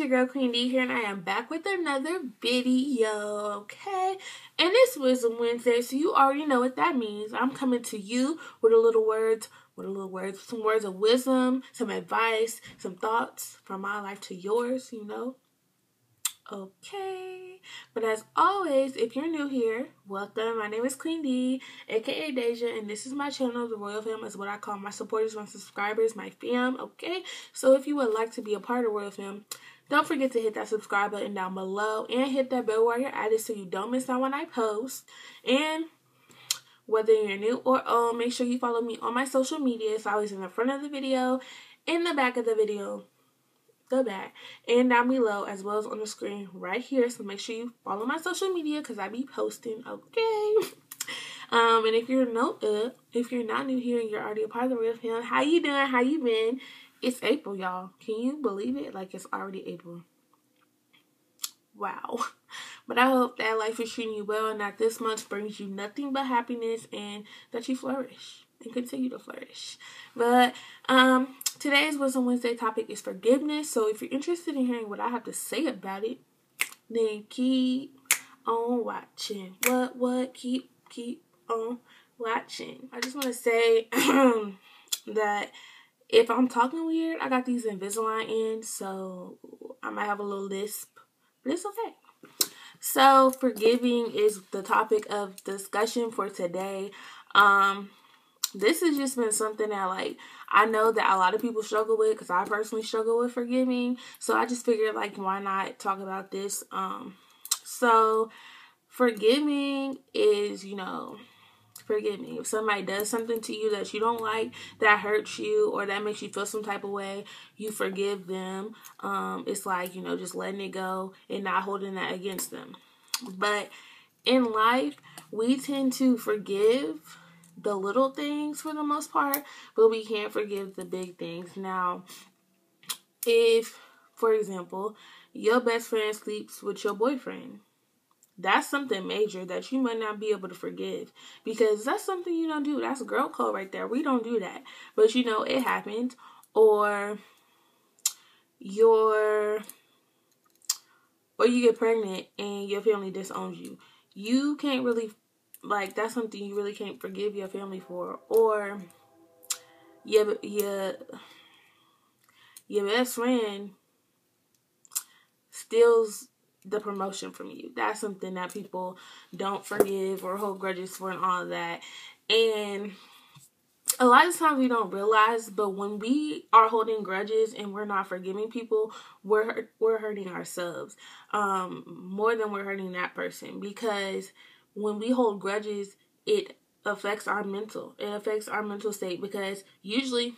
your girl Queendee here, and I am back with another video, okay? And it's Wisdom Wednesday, so you already know what that means. I'm coming to you with some words of wisdom, some advice, some thoughts from my life to yours, you know? Okay, but as always, if you're new here, welcome. My name is Queendee, aka Deja, and this is my channel. The RoyalFam is what I call my supporters, my subscribers, my fam, okay? So if you would like to be a part of RoyalFam, don't forget to hit that subscribe button down below and hit that bell while you're at it so you don't miss out when I post. And whether you're new or old, make sure you follow me on my social media. It's always in the front of the video, in the back of the video, the back, and down below, as well as on the screen right here. So make sure you follow my social media because I be posting, okay? And if you're not new here and you're already a part of the RoyalFam, how you doing? How you been? It's April, y'all. Can you believe it? Like, it's already April. Wow. But I hope that life is treating you well and that this month brings you nothing but happiness and that you flourish and continue to flourish. But today's Wisdom Wednesday topic is forgiveness. So if you're interested in hearing what I have to say about it, then keep on watching. Keep on watching. I just want to say that if I'm talking weird, I got these Invisalign in, so I might have a little lisp, but it's okay. So forgiving is the topic of discussion for today. This has just been something that, like, I know that a lot of people struggle with because I personally struggle with forgiving. So I just figured, like, why not talk about this? So forgiving is, forgiving. If somebody does something to you that you don't like, that hurts you, or that makes you feel some type of way, you forgive them. It's like, just letting it go and not holding that against them. But in life, we tend to forgive the little things for the most part, but we can't forgive the big things. Now, if, for example, your best friend sleeps with your boyfriend, that's something major that you might not be able to forgive because that's something you don't do. That's girl code right there. We don't do that. But it happened. Or you get pregnant and your family disowns you. You can't really, that's something you really can't forgive your family for. Or your best friend steals the promotion from you. That's something that people don't forgive or hold grudges for and all of that. And a lot of times we don't realize, but when we are holding grudges and we're not forgiving people, we're hurting ourselves more than we're hurting that person. Because when we hold grudges, it affects our mental. It affects our mental state because usually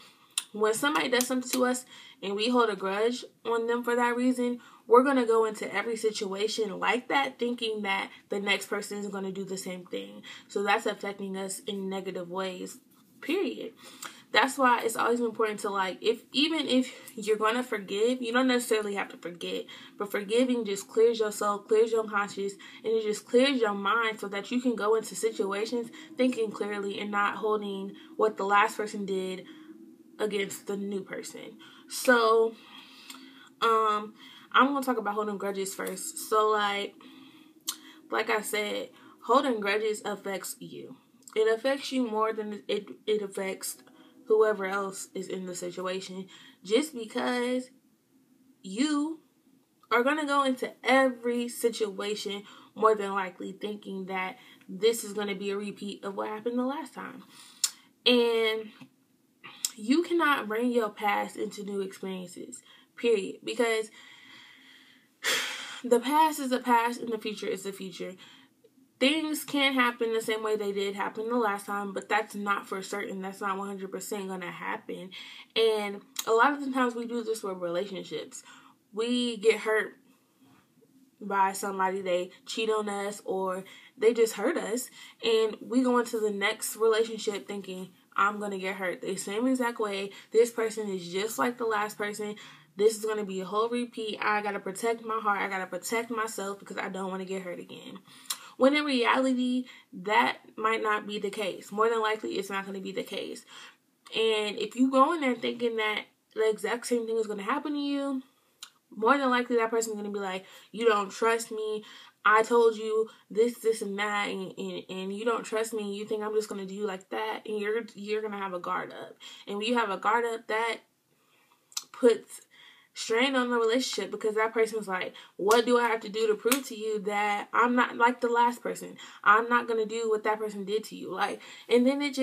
when somebody does something to us and we hold a grudge on them for that reason, we're going to go into every situation like that thinking that the next person is going to do the same thing. So that's affecting us in negative ways, period. That's why it's always important to, even if you're going to forgive, you don't necessarily have to forget. But forgiving just clears your soul, clears your conscience, and it just clears your mind so that you can go into situations thinking clearly and not holding what the last person did against the new person. So, I'm going to talk about holding grudges first. So, like I said, holding grudges affects you. It affects you more than it affects whoever else is in the situation. Just because you are going to go into every situation more than likely thinking that this is going to be a repeat of what happened the last time. And you cannot bring your past into new experiences, period. Because the past is the past and the future is the future. Things can't happen the same way they did happen the last time, but that's not for certain. That's not 100% going to happen. And a lot of the times we do this with relationships. We get hurt by somebody, they cheat on us or they just hurt us, and we go into the next relationship thinking, I'm going to get hurt the same exact way. This person is just like the last person. This is going to be a whole repeat. I got to protect my heart. I got to protect myself because I don't want to get hurt again. When in reality, that might not be the case. More than likely, it's not going to be the case. And if you go in there thinking that the exact same thing is going to happen to you, more than likely that person's going to be like, you don't trust me. I told you this, and that, and you don't trust me. You think I'm just going to do you like that, and you're going to have a guard up. And when you have a guard up, that puts strain on the relationship, because that person's like, what do I have to do to prove to you that I'm not like the last person? I'm not going to do what that person did to you. Like, and then it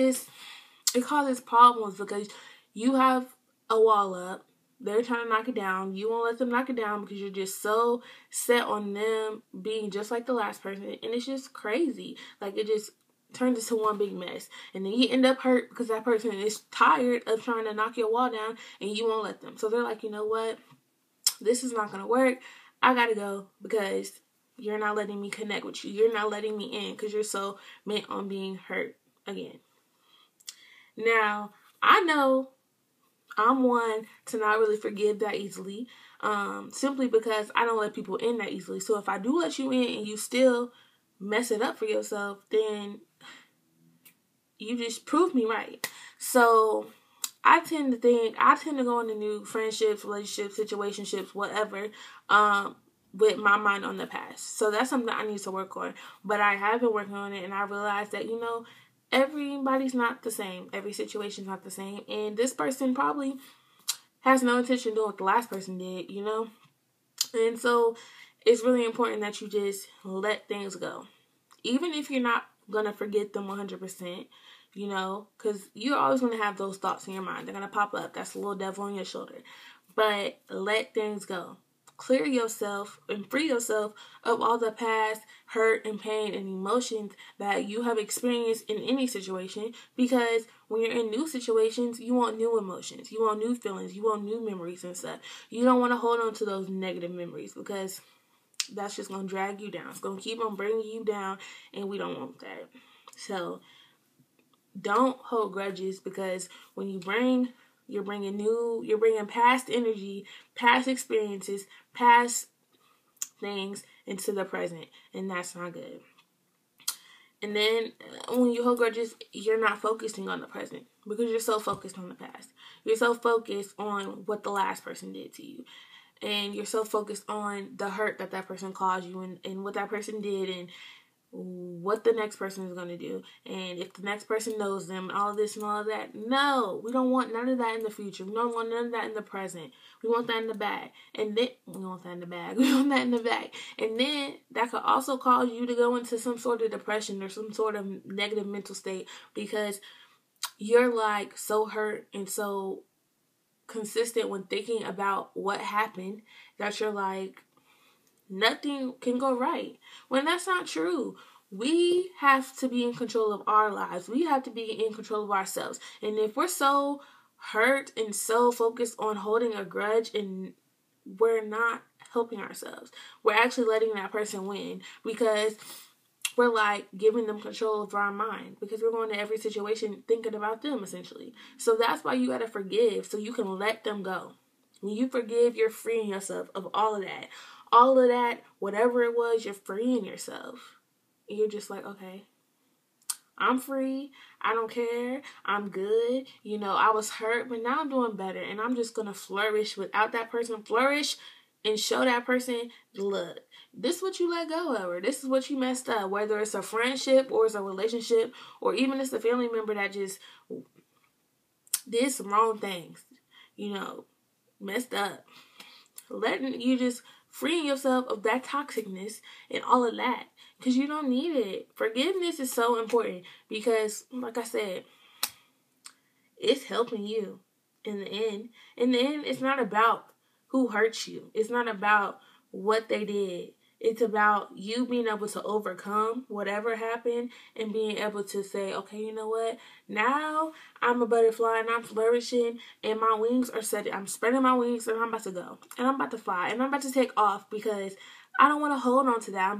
causes problems, because you have a wall up. They're trying to knock it down. You won't let them knock it down because you're just so set on them being just like the last person. And it's just crazy. Like, it just turns into one big mess. And then you end up hurt because that person is tired of trying to knock your wall down and you won't let them. So they're like, you know what? This is not going to work. I got to go because you're not letting me connect with you. You're not letting me in because you're so bent on being hurt again. Now, I know I'm one to not really forgive that easily, simply because I don't let people in that easily. So if I do let you in and you still mess it up for yourself, then you just prove me right. So I tend to go into new friendships, relationships, situationships, whatever, with my mind on the past. So that's something that I need to work on. But I have been working on it, and I realized that, everybody's not the same. Every situation's not the same. And this person probably has no intention of doing what the last person did, And so it's really important that you just let things go. Even if you're not going to forget them 100%, because you're always going to have those thoughts in your mind. They're going to pop up. That's the little devil on your shoulder. But let things go. Clear yourself and free yourself of all the past hurt and pain and emotions that you have experienced in any situation, because when you're in new situations, you want new emotions, you want new feelings, you want new memories and stuff. You don't want to hold on to those negative memories, because that's just going to drag you down. It's going to keep on bringing you down, and we don't want that. So don't hold grudges, because when you're bringing past energy, past experiences, past things into the present, and that's not good. And then when you hold grudges, you're not focusing on the present, because you're so focused on the past. You're so focused on what the last person did to you, and you're so focused on the hurt that person caused you, and what that person did, and what the next person is going to do, and if the next person knows them, and all of this and all of that. No, we don't want none of that in the future. We don't want none of that in the present. We want that in the bag. And then we want that in the bag. We want that in the bag. And then that could also cause you to go into some sort of depression or some sort of negative mental state, because you're like so hurt and so consistent when thinking about what happened that you're like, nothing can go right, when that's not true. We have to be in control of our lives. We have to be in control of ourselves. And if we're so hurt and so focused on holding a grudge, and we're not helping ourselves, we're actually letting that person win, because we're like giving them control of our mind, because we're going to every situation thinking about them, essentially. So that's why you got to forgive, so you can let them go. When you forgive, you're freeing yourself of all of that. All of that, whatever it was, you're freeing yourself. And you're just like, okay, I'm free. I don't care. I'm good. I was hurt, but now I'm doing better. And I'm just going to flourish without that person. Flourish and show that person, look, this is what you let go of, or this is what you messed up. Whether it's a friendship or it's a relationship, or even it's a family member that just did some wrong things, messed up. Letting you just freeing yourself of that toxicness and all of that, because you don't need it. Forgiveness is so important, because like I said, it's helping you in the end. In the end, it's not about who hurt you. It's not about what they did. It's about you being able to overcome whatever happened and being able to say, okay, you know what? Now I'm a butterfly and I'm flourishing and my wings are set. I'm spreading my wings and I'm about to go. And I'm about to fly and I'm about to take off, because I don't want to hold on to that.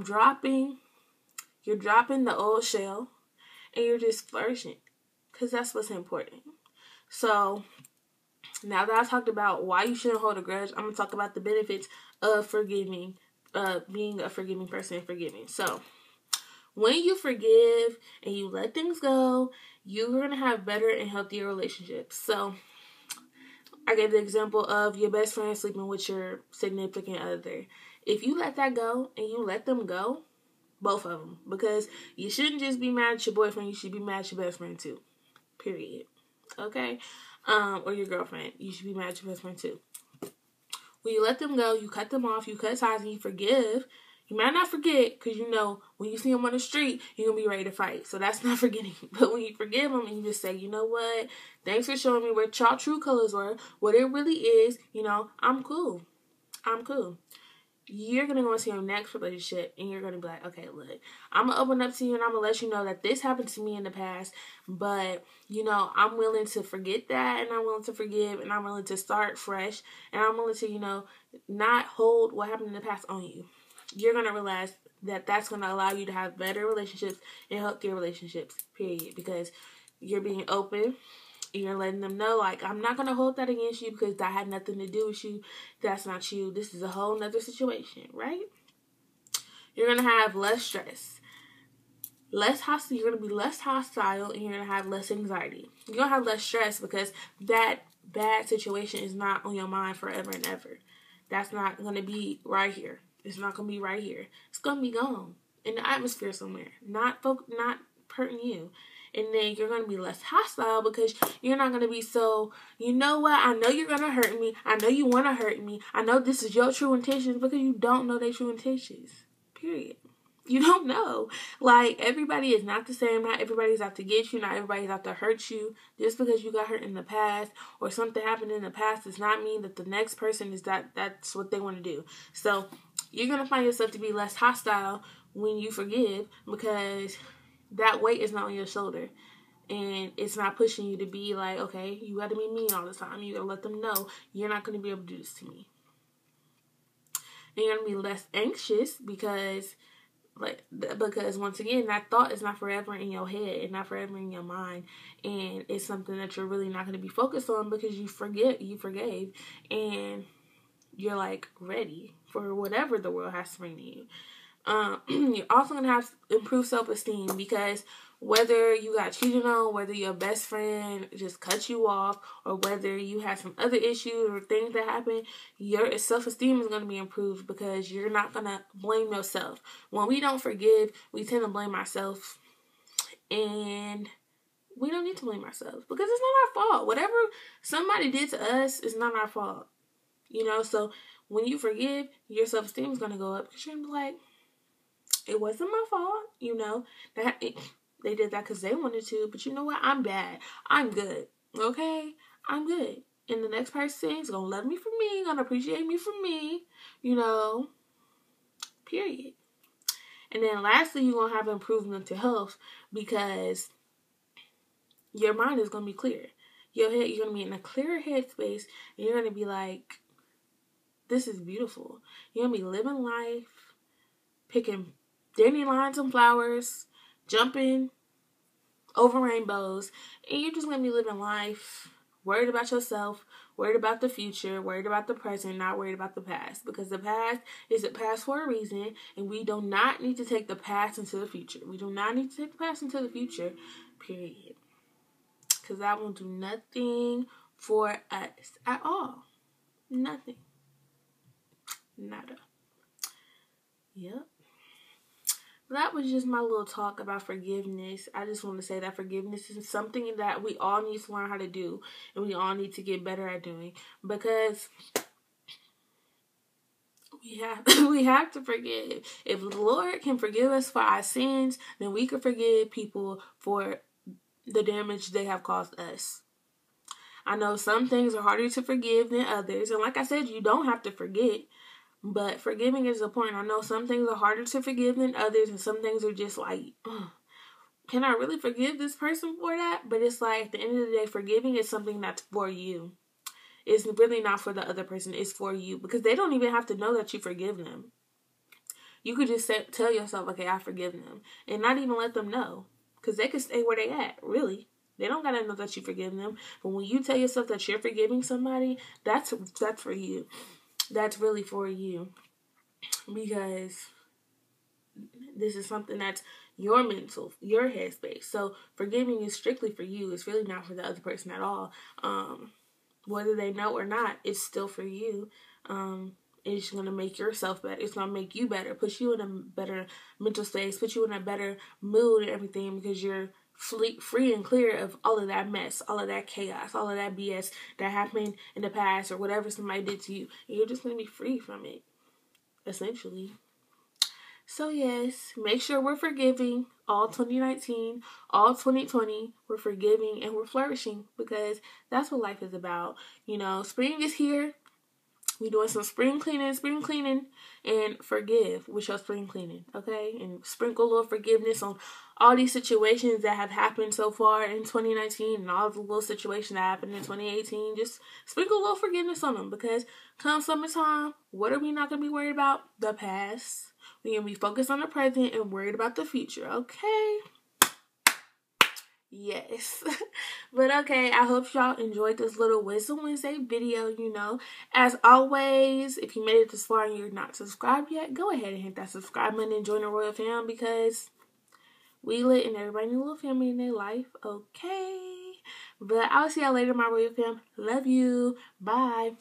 You're dropping the old shell and you're just flourishing, because that's what's important. So now that I've talked about why you shouldn't hold a grudge, I'm going to talk about the benefits of forgiving. Being a forgiving person and forgiving. So when you forgive and you let things go, you're going to have better and healthier relationships. So I gave the example of your best friend sleeping with your significant other. If you let that go and you let them go, both of them, because you shouldn't just be mad at your boyfriend, you should be mad at your best friend too. Period. Okay? Or your girlfriend. You should be mad at your best friend too. When you let them go, you cut them off, you cut ties, and you forgive. You might not forget, because you know when you see them on the street, you're going to be ready to fight. So that's not forgetting. But when you forgive them and you just say, you know what? Thanks for showing me what y'all true colors were, what it really is. You know, I'm cool. I'm cool. You're going to go into your next relationship and you're going to be like, okay, look, I'm going to open up to you and I'm going to let you know that this happened to me in the past, but, you know, I'm willing to forget that and I'm willing to forgive and I'm willing to start fresh and I'm willing to, you know, not hold what happened in the past on you. You're going to realize that that's going to allow you to have better relationships and healthier relationships, period, because you're being open. You're letting them know, like, I'm not going to hold that against you because that had nothing to do with you. That's not you. This is a whole nother situation, right? You're going to have less stress. Less hostile. You're going to be less hostile and you're going to have less anxiety. You're going to have less stress because that bad situation is not on your mind forever and ever. That's not going to be right here. It's not going to be right here. It's going to be gone in the atmosphere somewhere. Not hurting you. And then you're going to be less hostile because you're not going to be so, you know what, I know you're going to hurt me. I know you want to hurt me. I know this is your true intentions because you don't know their true intentions. Period. You don't know. Like, everybody is not the same. Not everybody's out to get you. Not everybody's out to hurt you. Just because you got hurt in the past or something happened in the past does not mean that the next person is that's what they want to do. So you're going to find yourself to be less hostile when you forgive because that weight is not on your shoulder. And it's not pushing you to be like, okay, you got to be mean all the time. You got to let them know you're not going to be able to do this to me. And you're going to be less anxious because once again, that thought is not forever in your head and not forever in your mind. And it's something that you're really not going to be focused on because you forgave. And you're like ready for whatever the world has to bring to you. You're also going to have improved self-esteem because whether you got cheated on, whether your best friend just cut you off, or whether you had some other issues or things that happen, your self-esteem is going to be improved because you're not going to blame yourself. When we don't forgive, we tend to blame ourselves, and we don't need to blame ourselves because it's not our fault. Whatever somebody did to us is not our fault. You know, so when you forgive, your self-esteem is going to go up because you're going to be like, it wasn't my fault, you know, they did that because they wanted to, but you know what, I'm bad, I'm good, okay, I'm good, and the next person is going to love me for me, going to appreciate me for me, you know, period. And then lastly, you're going to have improved mental health because your mind is going to be clear. Your head, you're going to be in a clearer headspace, and you're going to be like, this is beautiful. You're going to be living life, picking dandelions and flowers, jumping over rainbows, and you're just going to be living life, worried about yourself, worried about the future, worried about the present, not worried about the past, because the past is the past for a reason, and we do not need to take the past into the future. We do not need to take the past into the future, period, because that won't do nothing for us at all. Nothing. Nada. Yep. That was just my little talk about forgiveness. I just want to say that forgiveness is something that we all need to learn how to do, and we all need to get better at doing, because we have to forgive. If the Lord can forgive us for our sins, then we can forgive people for the damage they have caused us. I know some things are harder to forgive than others, and like I said, you don't have to forget. But forgiving is important. I know some things are harder to forgive than others, and some things are just like, can I really forgive this person for that? But it's like, at the end of the day, forgiving is something that's for you. It's really not for the other person. It's for you. Because they don't even have to know that you forgive them. You could just tell yourself, okay, I forgive them. And not even let them know. Because they could stay where they at, really. They don't gotta know that you forgive them. But when you tell yourself that you're forgiving somebody, that's for you. That's really for you, because this is something that's your mental, your headspace. So forgiving is strictly for you. It's really not for the other person at all. whether they know or not, it's still for you. It's going to make yourself better. It's going to make you better, put you in a better mental space, put you in a better mood and everything, because you're free and clear of all of that mess, all of that chaos, all of that BS that happened in the past or whatever somebody did to you. And you're just going to be free from it, essentially. So yes, make sure we're forgiving all 2019, all 2020. We're forgiving and we're flourishing, because that's what life is about. You know, spring is here. We doing some spring cleaning, and forgive with your spring cleaning, okay? And sprinkle a little forgiveness on all these situations that have happened so far in 2019 and all the little situations that happened in 2018. Just sprinkle a little forgiveness on them, because come summertime, what are we not going to be worried about? The past. We're going to be focused on the present and worried about the future, okay? Yes. But okay, I hope y'all enjoyed this little Wisdom Wednesday video, you know. As always, if you made it this far and you're not subscribed yet, go ahead and hit that subscribe button and join the Royal Fam, because we lit and everybody need a little family in their life, okay? But I'll see y'all later, my Royal Fam. Love you. Bye.